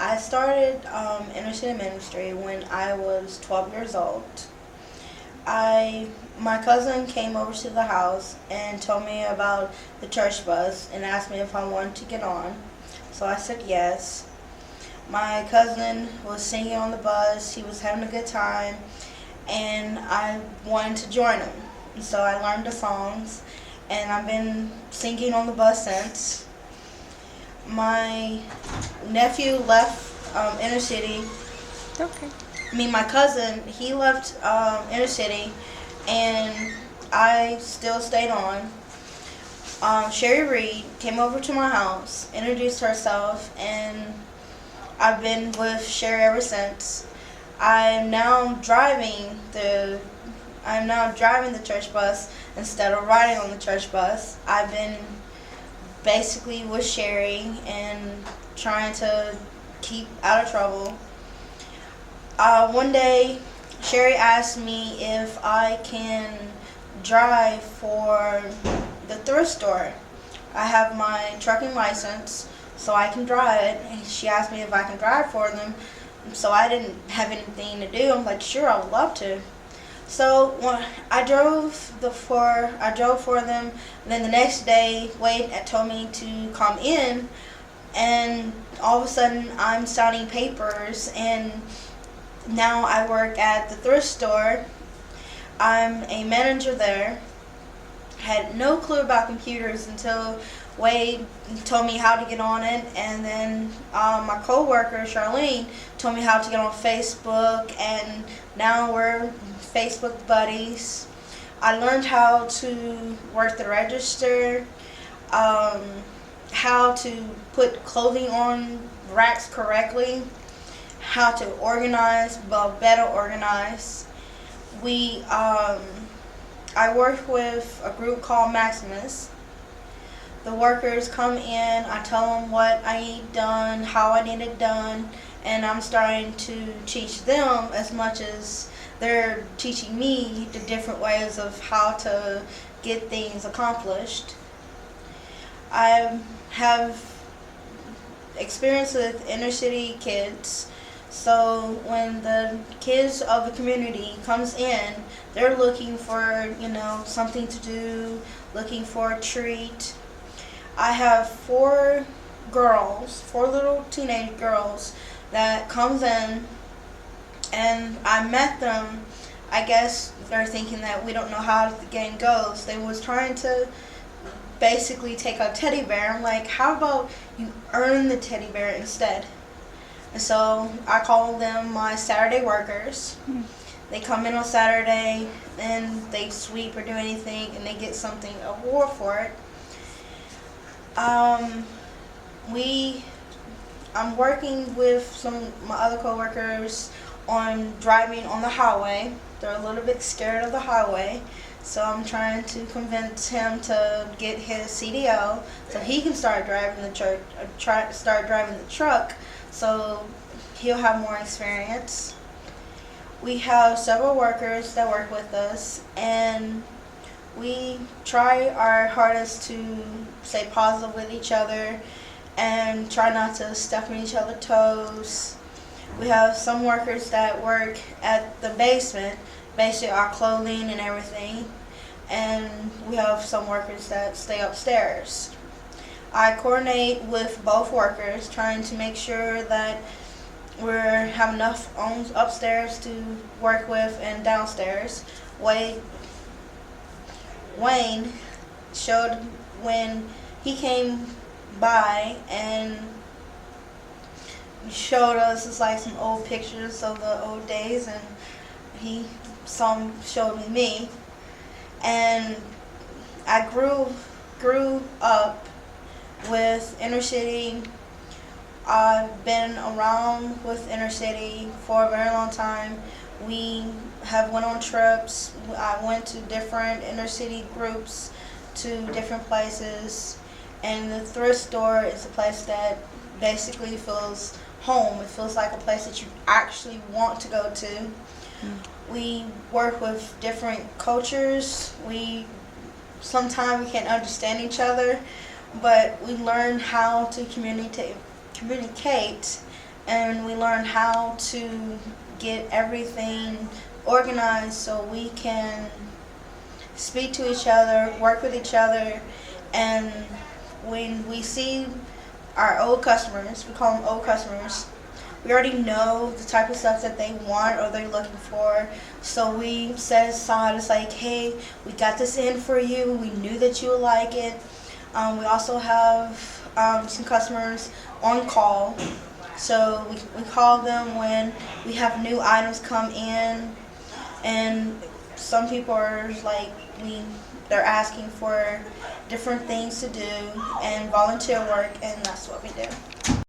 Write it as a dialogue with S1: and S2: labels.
S1: I started inner city ministry when I was 12 years old. My cousin came over to the house and told me about the church bus and asked me if I wanted to get on. So I said yes. My cousin was singing on the bus. He was having a good time, and I wanted to join him. And so I learned the songs, and I've been singing on the bus since. My nephew left inner city.
S2: Okay.
S1: My cousin, he left inner city, and I still stayed on. Sherry Reed came over to my house, introduced herself, and I've been with Sherry ever since. I'm now driving the church bus instead of riding on the church bus. I've been basically with Sherry and trying to keep out of trouble. One day, Sherry asked me if I can drive for the thrift store. I have my trucking license, so I can drive, and she asked me if I can drive for them. So I didn't have anything to do. I'm like, sure, I would love to. So when I drove for them. And then the next day, Wade told me to come in, and all of a sudden I'm signing papers, and now I work at the thrift store. I'm a manager there. Had no clue about computers until Wade told me how to get on it, and then my co-worker Charlene told me how to get on Facebook, and now we're Facebook buddies. I learned how to work the register, how to put clothing on racks correctly, how to organize, better organize. I work with a group called Maximus. The workers come in, I tell them what I need done, how I need it done, and I'm starting to teach them as much as they're teaching me the different ways of how to get things accomplished. I have experience with inner city kids, so when the kids of the community comes in, they're looking for, something to do, looking for a treat. I have four little teenage girls that comes in, and I met them. I guess they're thinking that we don't know how the game goes. They was trying to basically take a teddy bear. I'm like, how about you earn the teddy bear instead? And so I call them my Saturday workers. They come in on Saturday and they sweep or do anything, and they get something, award for it. I'm working with some of my other coworkers on driving on the highway. They're a little bit scared of the highway, so I'm trying to convince him to get his CDL so he can start driving the truck, so he'll have more experience. We have several workers that work with us, and we try our hardest to stay positive with each other and try not to step on each other's toes. We have some workers that work at the basement, basically our clothing and everything, and we have some workers that stay upstairs. I coordinate with both workers, trying to make sure that we have enough upstairs to work with and downstairs. Wayne showed when he came by and showed us some old pictures of the old days, and he showed me, and I grew up with inner city. I've been around with inner city for a very long time. We have went on trips. I went to different inner city groups, to different places, and the thrift store is a place that basically feels home. It feels like a place that you actually want to go to. We work with different cultures. Sometimes we can't understand each other, but we learn how to communicate and we learn how to get everything organized so we can speak to each other, work with each other, and when we see our old customers, we call them old customers, we already know the type of stuff that they want or they're looking for. So we set aside, it's like, hey, we got this in for you. We knew that you would like it. We also have some customers on call. So we call them when we have new items come in. And some people are like, they're asking for different things to do and volunteer work, and that's what we do.